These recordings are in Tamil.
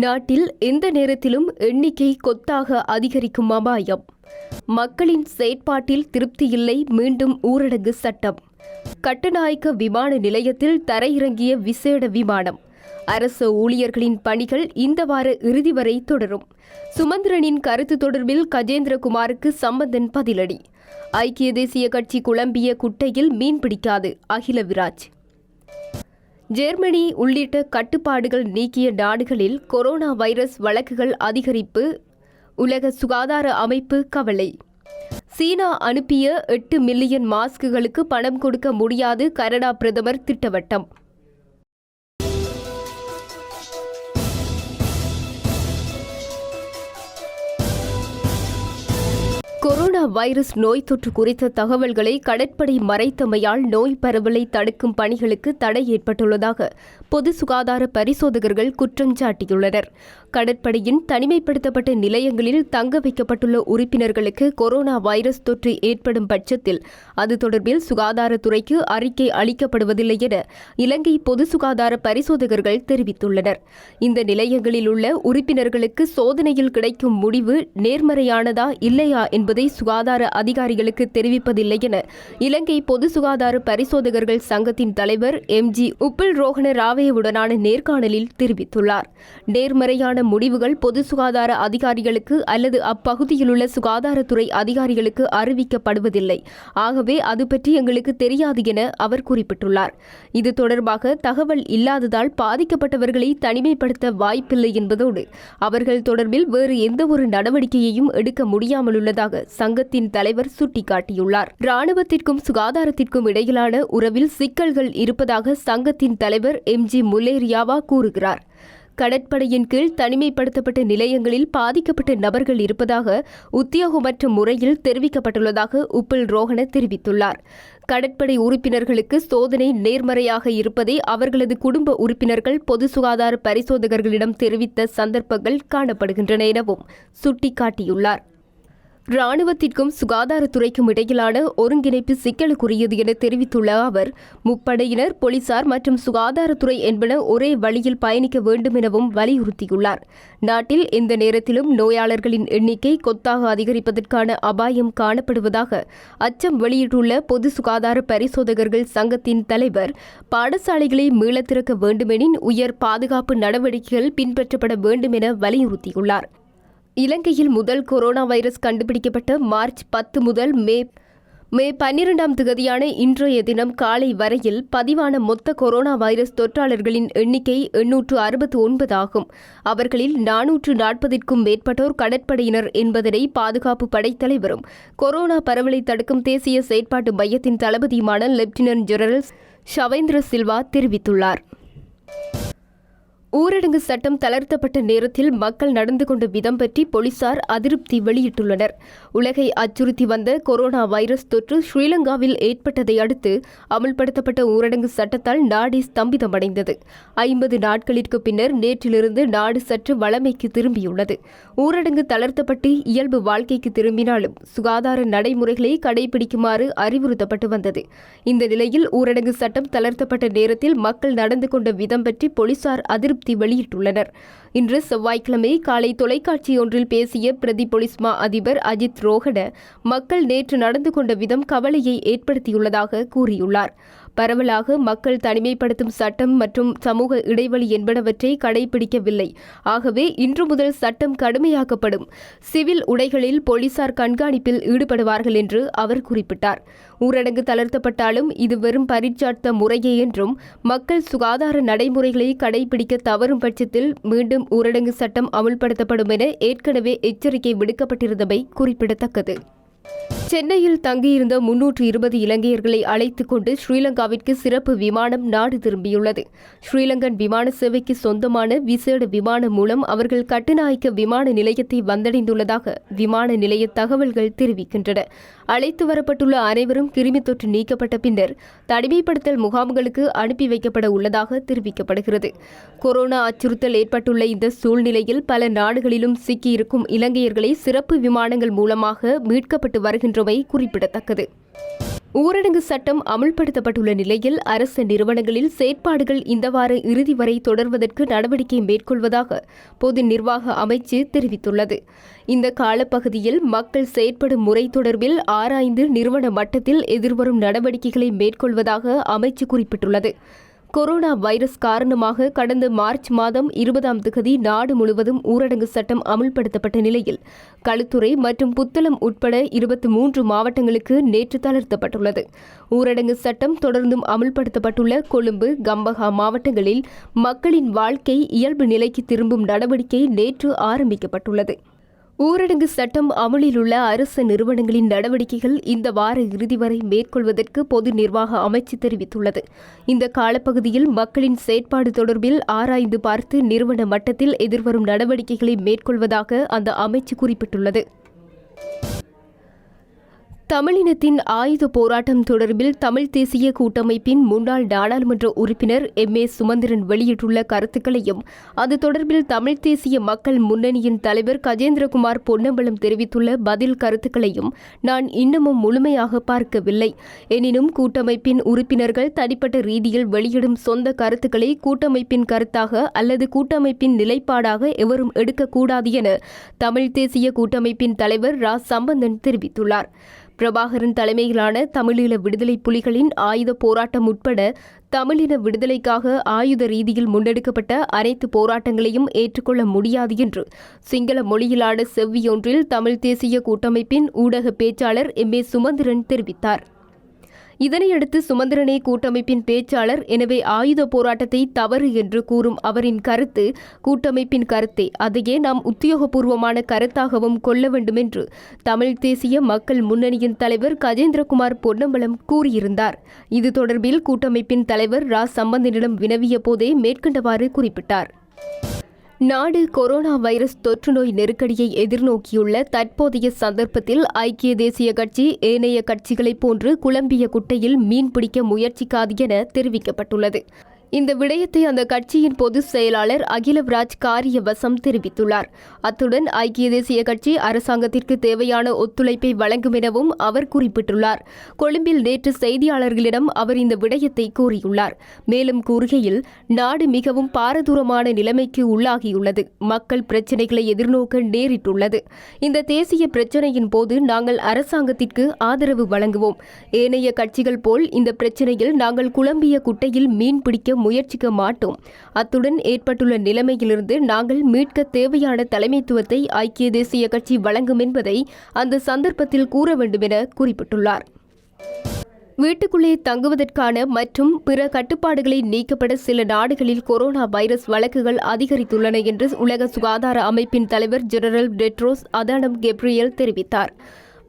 நாட்டில் எந்த நேரத்திலும் எண்ணிக்கை கொத்தாக அதிகரிக்கும் அபாயம். மக்களின் செயற்பாட்டில் திருப்தியில்லை, மீண்டும் ஊரடங்கு சட்டம். கட்டுநாயக்க விமான நிலையத்தில் தரையிறங்கிய விசேட விமானம். அரசு ஊழியர்களின் பணிகள் இந்த வார இறுதி வரை தொடரும். சுமந்திரனின் கருத்து தொடர்பில் கஜேந்திரகுமாருக்கு சம்பந்தன் பதிலடி. ஐக்கிய தேசிய கட்சி குழம்பிய குட்டையில் மீன் பிடிக்காது அகில விராஜ். ஜெர்மனி உள்ளிட்ட கட்டுப்பாடுகள் நீக்கிய நாடுகளில் கொரோனா வைரஸ் வழக்குகள் அதிகரிப்பு. உலக சுகாதார அமைப்பு கவலை. சீனா அனுப்பிய 8 மில்லியன் மாஸ்குகளுக்கு பணம் கொடுக்க முடியாது, கனடா பிரதமர் திட்டவட்டம். கொரோனா வைரஸ் நோய் தொற்று குறித்த தகவல்களை கடற்படை மறைத்தமையால் நோய் பரவலை தடுக்கும் பணிகளுக்கு தடை ஏற்பட்டுள்ளதாக பொது சுகாதார பரிசோதகர்கள் குற்றஞ்சாட்டியுள்ளனர். கடற்படையின் தனிமைப்படுத்தப்பட்ட நிலையங்களில் தங்க வைக்கப்பட்டுள்ள உறுப்பினர்களுக்கு கொரோனா வைரஸ் தொற்று ஏற்படும் பட்சத்தில் அது தொடர்பில் சுகாதாரத்துறைக்கு அறிக்கை அளிக்கப்படுவதில்லை என இலங்கை பொது சுகாதார பரிசோதகர்கள் தெரிவித்துள்ளனர். இந்த நிலையங்களில் உள்ள உறுப்பினர்களுக்கு சோதனையில் கிடைக்கும் முடிவு நேர்மறையானதா இல்லையா என்பதை சுகாதார அதிகாரிகளுக்கு தெரிவிப்பதில்லை என இலங்கை பொது சுகாதார பரிசோதகர்கள் சங்கத்தின் தலைவர் எம்.ஜி. உப்பில் ரோஹண ராவேவுடனான நேர்காணலில் தெரிவித்துள்ளார். நேர்மறையான முடிவுகள் பொது சுகாதார அதிகாரிகளுக்கு அல்லது அப்பகுதியில் உள்ள சுகாதாரத்துறை அதிகாரிகளுக்கு அறிவிக்கப்படுவதில்லை. ஆகவே அது பற்றி எங்களுக்கு தெரியாது என அவர் குறிப்பிட்டுள்ளார். இது தொடர்பாக தகவல் இல்லாததால் பாதிக்கப்பட்டவர்களை தனிமைப்படுத்த வாய்ப்பில்லை என்பதோடு அவர்கள் தொடர்பில் வேறு எந்தவொரு நடவடிக்கையையும் எடுக்க முடியாமல் உள்ளதாக சங்கத்தின் தலைவர் சுட்டிக்காட்டியுள்ளார். ராணுவத்திற்கும் சுகாதாரத்திற்கும் இடையிலான உறவில் சிக்கல்கள் இருப்பதாக சங்கத்தின் தலைவர் எம்.ஜி. முல்லேரியாவா கூறுகிறார். கடற்படையின் கீழ் தனிமைப்படுத்தப்பட்ட நிலையங்களில் பாதிக்கப்பட்ட நபர்கள் இருப்பதாக உத்தியோகமற்ற முறையில் தெரிவிக்கப்பட்டுள்ளதாக உப்பில் ரோஹண தெரிவித்துள்ளார். கடற்படை உறுப்பினர்களுக்கு சோதனை நேர்மறையாக இருப்பதை அவர்களது குடும்ப உறுப்பினர்கள் பொது சுகாதார பரிசோதகர்களிடம் தெரிவித்த சந்தர்ப்பங்கள் காணப்படுகின்றன எனவும் சுட்டிக்காட்டியுள்ளார். ராணுவத்திற்கும் சுகாதாரத்துறைக்கும் இடையிலான ஒருங்கிணைப்பு சிக்கலுக்குரியது என தெரிவித்துள்ள அவர், முப்படையினர், போலீசார் மற்றும் சுகாதாரத்துறை என்பன ஒரே வழியில் பயணிக்க வேண்டும் எனவும் வலியுறுத்தியுள்ளார். நாட்டில் எந்த நேரத்திலும் நோயாளர்களின் எண்ணிக்கை கொத்தாக அதிகரிப்பதற்கான அபாயம் காணப்படுவதாக அச்சம் வெளியிட்டுள்ள பொது சுகாதார பரிசோதகர்கள் சங்கத்தின் தலைவர், பாடசாலைகளை மீளத் திறக்க வேண்டுமெனின் உயர் பாதுகாப்பு நடவடிக்கைகள் பின்பற்றப்பட வேண்டும் என வலியுறுத்தியுள்ளார். இலங்கையில் முதல் கொரோனா வைரஸ் கண்டுபிடிக்கப்பட்ட மார்ச் 10 முதல் மே 12ஆம் தேதியான இன்றைய தினம் காலை வரையில் பதிவான மொத்த கொரோனா வைரஸ் தொற்றாளர்களின் எண்ணிக்கை 869 ஆகும். அவர்களில் 440க்கும் மேற்பட்டோர் கடற்படையினர் என்பதனை பாதுகாப்பு படைத்தலைவரும் கொரோனா பரவலை தடுக்கும் தேசிய செயற்பாட்டு மையத்தின் தளபதியுமான லெப்டினன்ட் ஜெனரல் ஷவேந்திர சில்வா தெரிவித்துள்ளார். ஊரடங்கு சட்டம் தளர்த்தப்பட்ட நேரத்தில் மக்கள் நடந்து கொண்ட விதம் பற்றி போலீசார் அதிருப்தி வெளியிட்டுள்ளனர். உலகை அச்சுறுத்தி வந்த கொரோனா வைரஸ் தொற்று ஸ்ரீலங்காவில் ஏற்பட்டதை அடுத்து அமல்படுத்தப்பட்ட ஊரடங்கு சட்டத்தால் நாடே ஸ்தம்பிதமடைந்தது. 50 நாட்களிற்கு பின்னர் நேற்றிலிருந்து நாடு சற்று வழமைக்கு திரும்பியுள்ளது. ஊரடங்கு தளர்த்தப்பட்டு இயல்பு வாழ்க்கைக்கு திரும்பினாலும் சுகாதார நடைமுறைகளை கடைபிடிக்குமாறு அறிவுறுத்தப்பட்டு வந்தது. இந்த நிலையில் ஊரடங்கு சட்டம் தளர்த்தப்பட்ட நேரத்தில் மக்கள் நடந்து கொண்ட விதம் பற்றி போலீசார் அதிருப்தி வெளியிட்டுள்ளனர். இன்று செவ்வாய்க்கிழமை காலை தொலைக்காட்சி ஒன்றில் பேசிய பிரதி போலீஸ் மா அதிபர் அஜித் ரோஹண, மக்கள் நேற்று நடந்து கொண்ட விதம் கவலையை ஏற்படுத்தியுள்ளதாக கூறியுள்ளார். பரவலாக மக்கள் தனிமைப்படுத்தும் சட்டம் மற்றும் சமூக இடைவெளி என்பனவற்றை கடைபிடிக்கவில்லை. ஆகவே இன்று முதல் சட்டம் கடுமையாக்கப்படும். சிவில் உடைகளில் போலீசார் கண்காணிப்பில் ஈடுபடுவார்கள் என்று அவர் குறிப்பிட்டார். ஊரடங்கு தளர்த்தப்பட்டாலும் இது வெறும் பரீட்சார்த்த முறையே என்றும் மக்கள் சுகாதார நடைமுறைகளை கடைபிடிக்க தவறும் பட்சத்தில் மீண்டும் ஊரடங்கு சட்டம் அமுல்படுத்தப்படும் என ஏற்கனவே எச்சரிக்கை விடுக்கப்பட்டிருந்தமை குறிப்பிடத்தக்கது. சென்னையில் தங்கியிருந்த 320 இலங்கையர்களை அழைத்துக் கொண்டு ஸ்ரீலங்காவிற்கு சிறப்பு விமானம் நாடு திரும்பியுள்ளது. ஸ்ரீலங்கன் விமான சேவைக்கு சொந்தமான விசேட விமானம் மூலம் அவர்கள் கட்டுநாயக்க விமான நிலையத்தை வந்தடைந்துள்ளதாக விமான நிலைய தகவல்கள் தெரிவிக்கின்றன. அழைத்து வரப்பட்டுள்ள அனைவரும் கிருமி தொற்று நீக்கப்பட்ட பின்னர் தனிமைப்படுத்தல் முகாம்களுக்கு அனுப்பி வைக்கப்பட உள்ளதாக தெரிவிக்கப்படுகிறது. கொரோனா அச்சுறுத்தல் ஏற்பட்டுள்ள இந்த சூழ்நிலையில் பல நாடுகளிலும் சிக்கியிருக்கும் இலங்கையர்களை சிறப்பு விமானங்கள் மூலமாக மீட்கப்பட்டு வருகின்றமை குறிப்பிடத்தக்கது. ஊரடங்கு சட்டம் அமுல்படுத்தப்பட்டுள்ள நிலையில் அரசு நிறுவனங்களில் செயற்பாடுகள் இந்த வார இறுதி வரை தொடர்வதற்கு நடவடிக்கை மேற்கொள்வதாக பொது நிர்வாக அமைச்சு தெரிவித்துள்ளது. இந்த காலப்பகுதியில் மக்கள் செயற்படும் முறை தொடர்பில் ஆராய்ந்து நிறுவன மட்டத்தில் எதிர்வரும் நடவடிக்கைகளை மேற்கொள்வதாக அமைச்சு குறிப்பிட்டுள்ளது. கொரோனா வைரஸ் காரணமாக கடந்த மார்ச் மாதம் 20ஆம் தேதி நாடு முழுவதும் ஊரடங்கு சட்டம் அமுல்படுத்தப்பட்ட நிலையில் களுத்துறை மற்றும் புத்தளம் உட்பட 23 மாவட்டங்களுக்கு நேற்று தளர்த்தப்பட்டுள்ளது. ஊரடங்கு சட்டம் தொடர்ந்தும் அமுல்படுத்தப்பட்டுள்ள கொழும்பு, கம்பஹா மாவட்டங்களில் மக்களின் வாழ்க்கை இயல்பு நிலைக்கு திரும்பும் நடவடிக்கை நேற்று ஆரம்பிக்கப்பட்டுள்ளது. ஊரடங்கு சட்டம் அமலில் உள்ள அரசு நிறுவனங்களின் நடவடிக்கைகள் இந்த வார இறுதி வரை மேற்கொள்வதற்கு பொது நிர்வாக அமைச்சு தெரிவித்துள்ளது. இந்த காலப்பகுதியில் மக்களின் செயற்பாடு தொடர்பில் ஆராய்ந்து பார்த்து நிறுவன மட்டத்தில் எதிர்வரும் நடவடிக்கைகளை மேற்கொள்வதாக அந்த அமைச்சு குறிப்பிட்டுள்ளது. தமிழினத்தின் ஆயுத போராட்டம் தொடர்பில் தமிழ் தேசிய கூட்டமைப்பின் முன்னாள் நாடாளுமன்ற உறுப்பினர் M.A. சுமந்திரன் வெளியிட்டுள்ள கருத்துக்களையும் அது தொடர்பில் தமிழ் தேசிய மக்கள் முன்னணியின் தலைவர் கஜேந்திரகுமார் பொன்னம்பலம் தெரிவித்துள்ள பதில் கருத்துக்களையும் நான் இன்னமும் முழுமையாக பார்க்கவில்லை. எனினும் கூட்டமைப்பின் உறுப்பினர்கள் தனிப்பட்ட ரீதியில் வெளியிடும் சொந்த கருத்துக்களை கூட்டமைப்பின் கருத்தாக அல்லது கூட்டமைப்பின் நிலைப்பாடாக எவரும் எடுக்கக்கூடாது என தமிழ் தேசிய கூட்டமைப்பின் தலைவர் ரா. சம்பந்தன் தெரிவித்துள்ளார். பிரபாகரன் தலைமையிலான தமிழீழ விடுதலை புலிகளின் ஆயுத போராட்டம் உட்பட தமிழின விடுதலைக்காக ஆயுத ரீதியில் முன்னெடுக்கப்பட்ட அனைத்து போராட்டங்களையும் ஏற்றுக்கொள்ள முடியாது என்று சிங்கள மொழியிலான செவ்வியொன்றில் தமிழ் தேசிய கூட்டமைப்பின் ஊடக பேச்சாளர் M.A. சுமந்திரன் தெரிவித்தார். இதனையடுத்து சுமந்திரனே கூட்டமைப்பின் பேச்சாளர், எனவே ஆயுத போராட்டத்தை தவறு என்று கூறும் அவரின் கருத்து கூட்டமைப்பின் கருத்தே, அதையே நாம் உத்தியோகபூர்வமான கருத்தாகவும் கொள்ள வேண்டும் என்று தமிழ் தேசிய மக்கள் முன்னணியின் தலைவர் கஜேந்திரகுமார் பொன்னம்பலம் கூறியிருந்தார். இது தொடர்பில் கூட்டமைப்பின் தலைவர் ரா. சம்பந்தனிடம் வினவிய போதே மேற்கண்டவாறு குறிப்பிட்டார். நாடு கொரோனா வைரஸ் தொற்று நோய் நெருக்கடியை எதிர்நோக்கியுள்ள தற்போதைய சந்தர்ப்பத்தில் ஐக்கிய தேசிய கட்சி ஏனைய கட்சிகளைப் போன்று குழம்பிய குட்டையில் மீன் பிடிக்க முயற்சிக்காது என தெரிவிக்கப்பட்டுள்ளது. இந்த விடயத்தை அந்த கட்சியின் பொதுச் செயலாளர் அகிலவ்ராஜ் காரியவசம் தெரிவித்துள்ளார். அத்துடன் ஐக்கிய தேசிய கட்சி அரசாங்கத்திற்கு தேவையான ஒத்துழைப்பை வழங்கும் எனவும் அவர் குறிப்பிட்டுள்ளார். கொழும்பில் நேற்று செய்தியாளர்களிடம் அவர் இந்த விடயத்தை கூறியுள்ளார். மேலும் கூறுகையில், நாடு மிகவும் பாரதூரமான நிலைமைக்கு உள்ளாகியுள்ளது. மக்கள் பிரச்சினைகளை எதிர்நோக்க நேரிட்டுள்ளது. இந்த தேசிய பிரச்சினையின் போது நாங்கள் அரசாங்கத்திற்கு ஆதரவு வழங்குவோம். ஏனைய கட்சிகள் போல் இந்த பிரச்சினையில் நாங்கள் குழம்பிய குட்டையில் மீன் பிடிக்க முயற்சிக்க மாட்டோம். அத்துடன் ஏற்பட்டுள்ள நிலைமையிலிருந்து நாங்கள் மீட்க தேவையான தலைமைத்துவத்தை ஐக்கிய தேசிய கட்சி வழங்கும் என்பதை அந்த சந்தர்ப்பத்தில் கூற வேண்டும் என குறிப்பிட்டுள்ளார். வீட்டுக்குள்ளே தங்குவதற்கான மற்றும் பிற கட்டுப்பாடுகளை நீக்கப்பட சில நாடுகளில் கொரோனா வைரஸ் வழக்குகள் அதிகரித்துள்ளன என்று உலக சுகாதார அமைப்பின் தலைவர் ஜெனரல் டெட்ரோஸ் அதனம் கெப்ரியல் தெரிவித்தார்.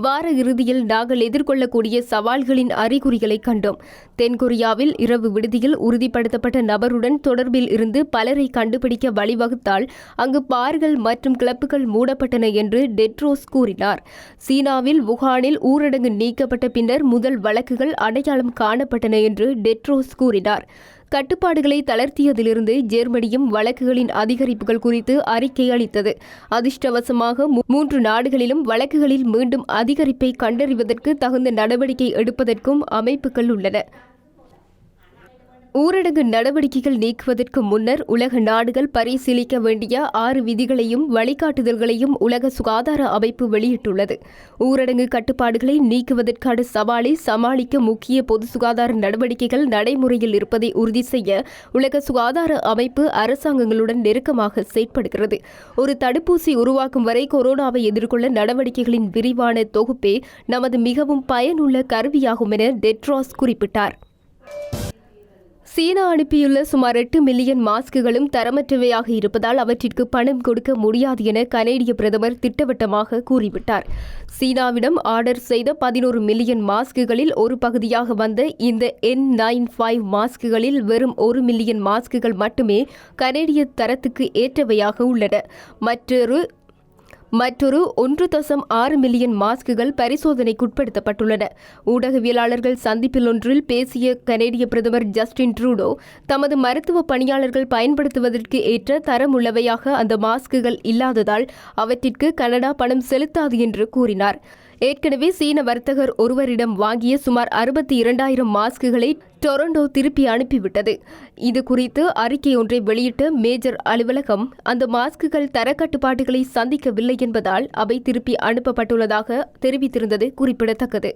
வார இறுதியில் நாங்கள் எதிர்கொள்ளக்கூடிய சவால்களின் அறிகுறிகளை கண்டோம். தென்கொரியாவில் இரவு விடுதியில் உறுதிப்படுத்தப்பட்ட நபருடன் தொடர்பில் இருந்து பலரை கண்டுபிடிக்க வழிவகுத்தால் அங்கு பார்கள் மற்றும் கிளப்புகள் மூடப்பட்டன என்று டெட்ரோஸ் கூறினார். சீனாவில் வுகானில் ஊரடங்கு நீக்கப்பட்ட பின்னர் முதல் வழக்குகள் அடையாளம் காணப்பட்டன என்று டெட்ரோஸ் கூறினார். கட்டுப்பாடுகளை தளர்த்தியதிலிருந்து ஜெர்மனியும் வழக்குகளின் அதிகரிப்புகள் குறித்து அறிக்கை அளித்தது. அதிர்ஷ்டவசமாக 3 நாடுகளிலும் வழக்குகளில் மீண்டும் அதிகரிப்பை கண்டறிவதற்கு தகுந்த நடவடிக்கை எடுப்பதற்கும் அமைப்புகள் உள்ளன. ஊரடங்கு நடவடிக்கைகள் நீக்குவதற்கு முன்னர் உலக நாடுகள் பரிசீலிக்க வேண்டிய 6 விதிகளையும் வழிகாட்டுதல்களையும் உலக சுகாதார அமைப்பு வெளியிட்டுள்ளது. ஊரடங்கு கட்டுப்பாடுகளை நீக்குவதற்கான சவாலை சமாளிக்க முக்கிய பொது சுகாதார நடவடிக்கைகள் நடைமுறையில் இருப்பதை உறுதி செய்ய உலக சுகாதார அமைப்பு அரசாங்கங்களுடன் நெருக்கமாக செயற்படுகிறது. ஒரு தடுப்பூசி உருவாக்கும் வரை கொரோனாவை எதிர்கொள்ள நடவடிக்கைகளின் விரிவான தொகுப்பே நமது மிகவும் பயனுள்ள கருவியாகும் என டெட்ரோஸ் குறிப்பிட்டார். சீனா அனுப்பியுள்ள சுமார் 8 மில்லியன் மாஸ்குகளும் தரமற்றவையாக இருப்பதால் அவற்றிற்கு பணம் கொடுக்க முடியாது என கனேடிய பிரதமர் திட்டவட்டமாக கூறிவிட்டார். சீனாவிடம் ஆர்டர் செய்த 11 மில்லியன் மாஸ்குகளில் ஒரு பகுதியாக வந்த இந்த N95 மாஸ்குகளில் வெறும் 1 மில்லியன் மாஸ்குகள் மட்டுமே கனேடிய தரத்துக்கு ஏற்றவையாக உள்ளன. மற்றொரு 1.6 மில்லியன் மாஸ்குகள் பரிசோதனைக்குட்படுத்தப்பட்டுள்ளன. ஊடகவியலாளர்கள் சந்திப்பில் ஒன்றில் பேசிய கனேடிய பிரதமர் ஜஸ்டின் ட்ரூடோ, தமது மருத்துவ பணியாளர்கள் பயன்படுத்துவதற்கு ஏற்ற தரமுள்ளவையாக அந்த மாஸ்குகள் இல்லாததால் அவற்றிற்கு கனடா பணம் செலுத்தாது என்று கூறினார். ஏற்கனவே சீன வர்த்தகர் ஒருவரிடம் வாங்கிய சுமார் 62,000 மாஸ்குகளை டொரண்டோ திருப்பி அனுப்பிவிட்டது. இது குறித்து அறிக்கை ஒன்றை வெளியிட்ட மேஜர் அலுவலகம் அந்த மாஸ்குகள் தரக்கட்டுப்பாடுகளை சந்திக்கவில்லை என்பதால் அவை திருப்பி அனுப்பப்பட்டுள்ளதாக தெரிவித்திருந்தது குறிப்பிடத்தக்கது.